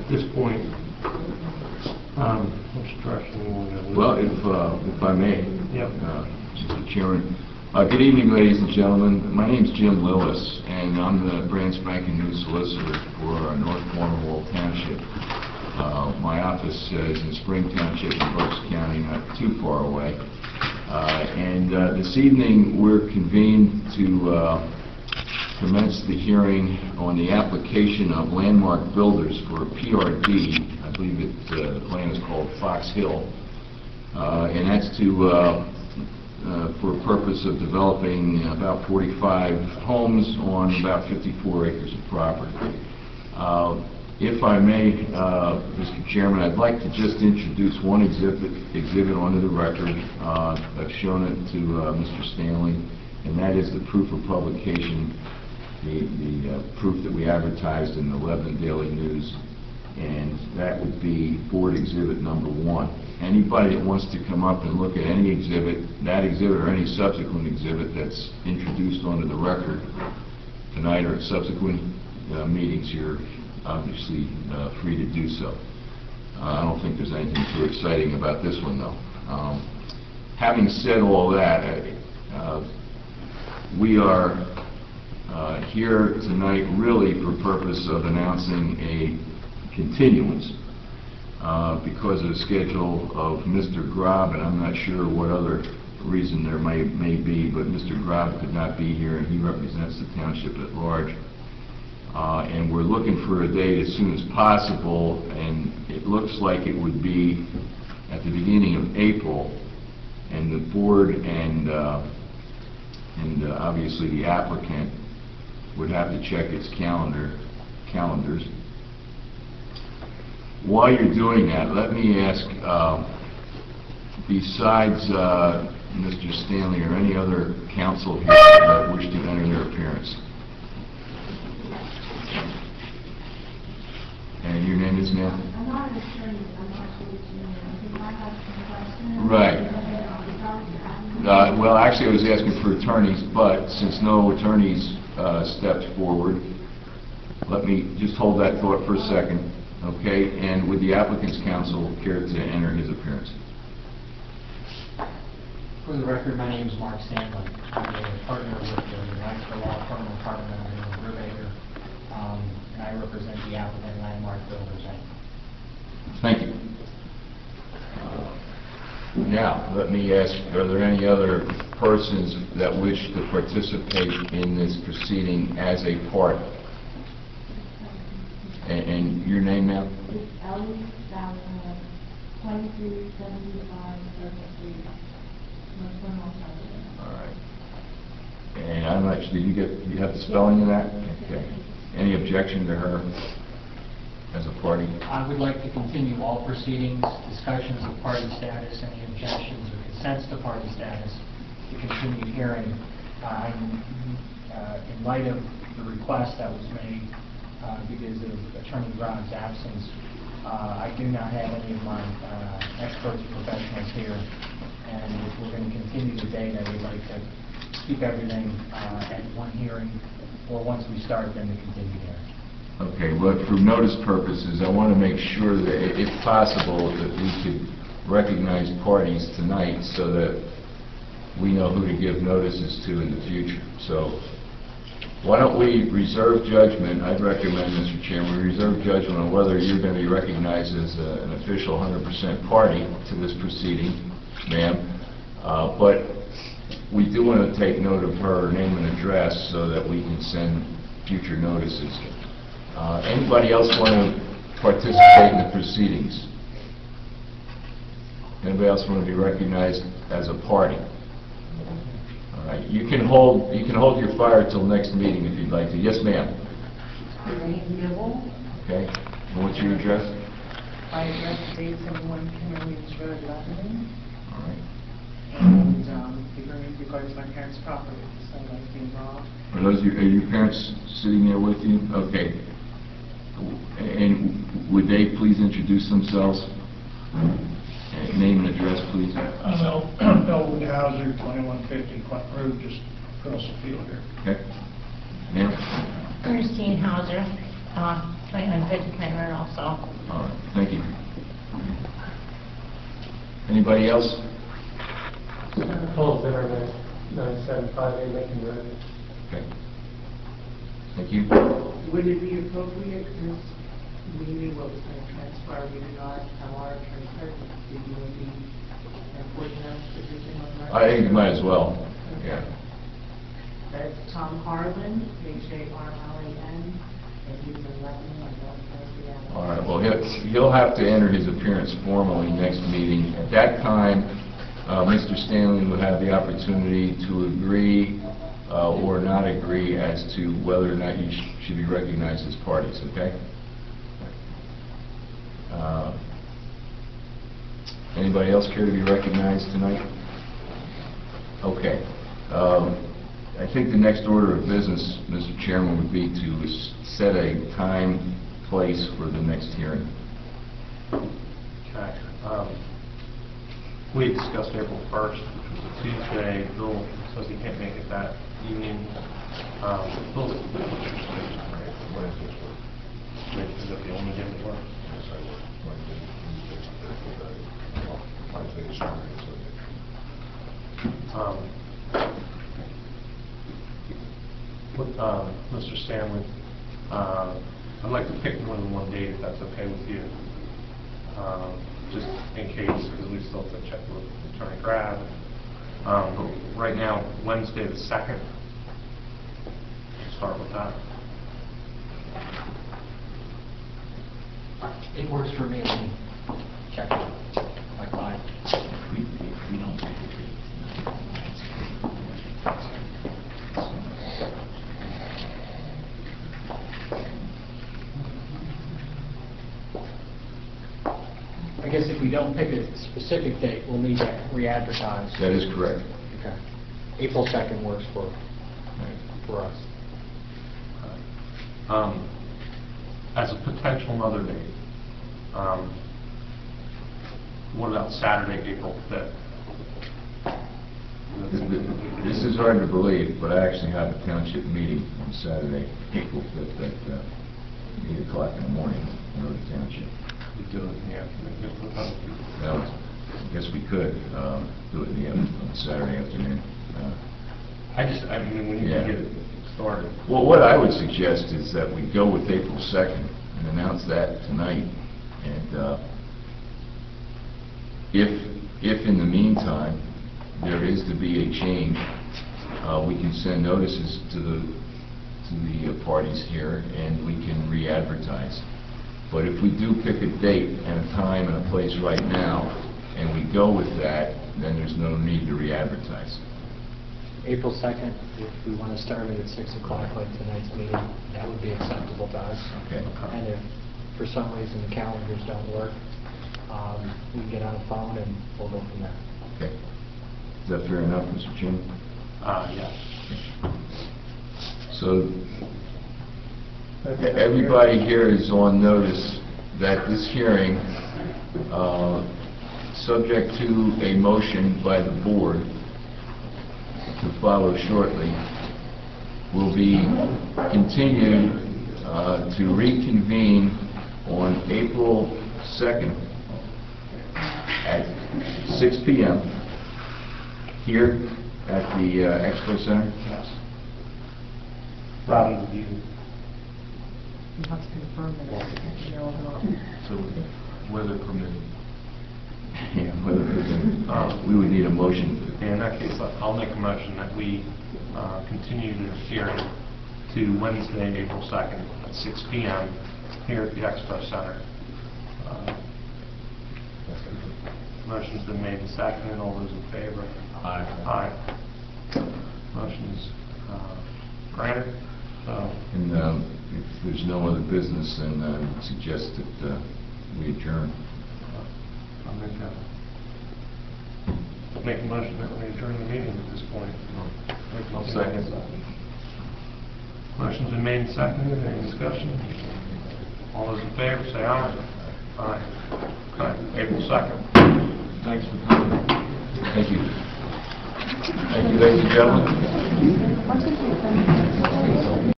at this point, which direction you want to go? Well, if I may, Yep. Mr. Chairman. Good evening, ladies and gentlemen. My name is Jim Lillis, and I'm the brand spanking new solicitor for North Cornwall Township. My office is in Spring Township in Berks County, not too far away. And this evening we're convened to commence the hearing on the application of Landmark Builders for a PRD. I believe the land is called Fox Hill, and that's to for a purpose of developing about 45 homes on about 54 acres of property. If I may, Mr. Chairman, I'd like to just introduce one exhibit onto the record. I've shown it to Mr. Stanley, and that is the proof of publication, the proof that we advertised in the Lebanon Daily News, and that would be board exhibit number 1. Anybody that wants to come up and look at any exhibit, that exhibit or any subsequent exhibit that's introduced onto the record tonight or at subsequent meetings, you're obviously free to do so. I don't think there's anything too exciting about this one, though. Having said all that, we are here tonight really for purpose of announcing a continuance because of the schedule of Mr. Grob, and I'm not sure what other reason there may be, but Mr. Grob could not be here, and he represents the township at large. And we're looking for a date as soon as possible, and it looks like it would be at the beginning of April, and the board and obviously the applicant would have to check its calendars. While you're doing that, let me ask, besides Mr. Stanley, or any other counsel here that wish to enter their appearance? And your name is, ma'am? I'm not an attorney. I'm actually a junior. I think I have some questions. Right. Well, actually, I was asking for attorneys, but since no attorneys stepped forward, let me just hold that thought for a second. Okay, and would the applicant's counsel care to enter his appearance? For the record, my name is Mark Stanley. I'm a partner with the Lancaster Law Firm Department in Brubaker, and I represent the applicant Landmark Builders. Thank you. Now, let me ask, are there any other persons that wish to participate in this proceeding as a party? And your name, ma'am? It's Ellie Salazar, 2375 Circle Street, North Cornwall Township. All right. And I'm not sure, did you have the spelling of that? Okay. Any objection to her as a party? I would like to continue all proceedings, discussions of party status, any objections or consents to party status, to continue hearing. In light of the request that was made because of Attorney Grob's absence, I do not have any of my experts or professionals here, and if we're going to continue the date, I would like to keep everything at one hearing, or once we start, then to continue hearing. Okay, well, for notice purposes, I want to make sure that, if possible, that we could recognize parties tonight so that we know who to give notices to in the future. So, why don't we reserve judgment? I'd recommend, Mr. Chairman, we reserve judgment on whether you're going to be recognized as an official 100% party to this proceeding, ma'am. But we do want to take note of her name and address so that we can send future notices. Anybody else want to participate in the proceedings? Anybody else want to be recognized as a party? All right. You can hold your fire till next meeting if you'd like to. Yes, ma'am. Okay. And what's your address? My address is 871 Kimberly Road, Lebanon. All right. And the hearing regards my parents' property, so I'd like to be involved. Are your parents sitting there with you? Okay. And would they please introduce themselves? Name and address, please. I'm Elwood Hauser, 2150 Clint Road, just across the field here. Okay. Ma'am? Ernestine Hauser, planning on vegetarian also. All right, thank you. Anybody else? Paul Zimmerman, 975A Lincoln Road. Okay. Thank you. Would it be appropriate, this meeting, what was going to transpire, we did not have our attorney present, did you want to be important enough to do thing on record? I think you might as well. Yeah. That's Tom Harlan, Harlan, and he's 11, I don't know the other. All right, well, he'll have to enter his appearance formally next meeting. At that time, Mr. Stanley will have the opportunity to agree or not agree as to whether or not you should be recognized as parties, okay? Anybody else care to be recognized tonight? Okay. I think the next order of business, Mr. Chairman, would be to set a time, place for the next hearing. Okay. We had discussed April 1st, which was a Tuesday. Bill says he can't make it that evening. Bill's what's your station, right? What is this for? Is that the only day that works? Yes, I work. Wednesday is Saturday, with Mr. Stanley, I'd like to pick more than one date if that's okay with you. Just in case, because we still have to check with Attorney Grab. But right now, Wednesday the 2nd. Start with that. It works for me. Let me check my client. We don't take the date. I guess if we don't pick a specific date, we'll need to re-advertise. That is correct. Okay. April 2nd works for us. As a potential another date, what about Saturday, April 5th? This is hard to believe, but I actually have a township meeting on Saturday, April 5th at 8 o'clock in the morning in North Township. We do it in the afternoon. Well, I guess we could do it in the on Saturday afternoon. I mean, we need Yeah. to get it started. Well, what I would suggest is that we go with April 2nd and announce that tonight. And if in the meantime there is to be a change, we can send notices to the parties here, and we can re-advertise. But if we do pick a date and a time and a place right now, and we go with that, then there's no need to re-advertise. April 2nd, if we want to start it at 6 o'clock like tonight's meeting, that would be acceptable to us. Okay. And if for some reason the calendars don't work, we can get on the phone and we'll go from there. Okay. Is that fair enough, Mr. Chairman? Yes. So everybody here is on notice that this hearing, subject to a motion by the board to follow shortly, will be continued to reconvene on April 2nd at 6 p.m. here at the Expo Center. Yes. Robin, do you? You have to confirm that. So Weather permitting. yeah, whether we would need a motion. In that case, I'll make a motion that we continue the hearing to Wednesday, April 2nd at 6 p.m. here at the Expo Center. Motion's been made and seconded. All those in favor? Aye. Aye. Motion's granted. So, And if there's no other business, then I would suggest that we adjourn. I'll make a motion that we adjourn the meeting at this point. I'll second. Motion's been made and seconded. Any discussion? All those in favor, say aye. Aye. Okay, April 2nd. Thanks for coming. Thank you. Thank you, ladies and gentlemen.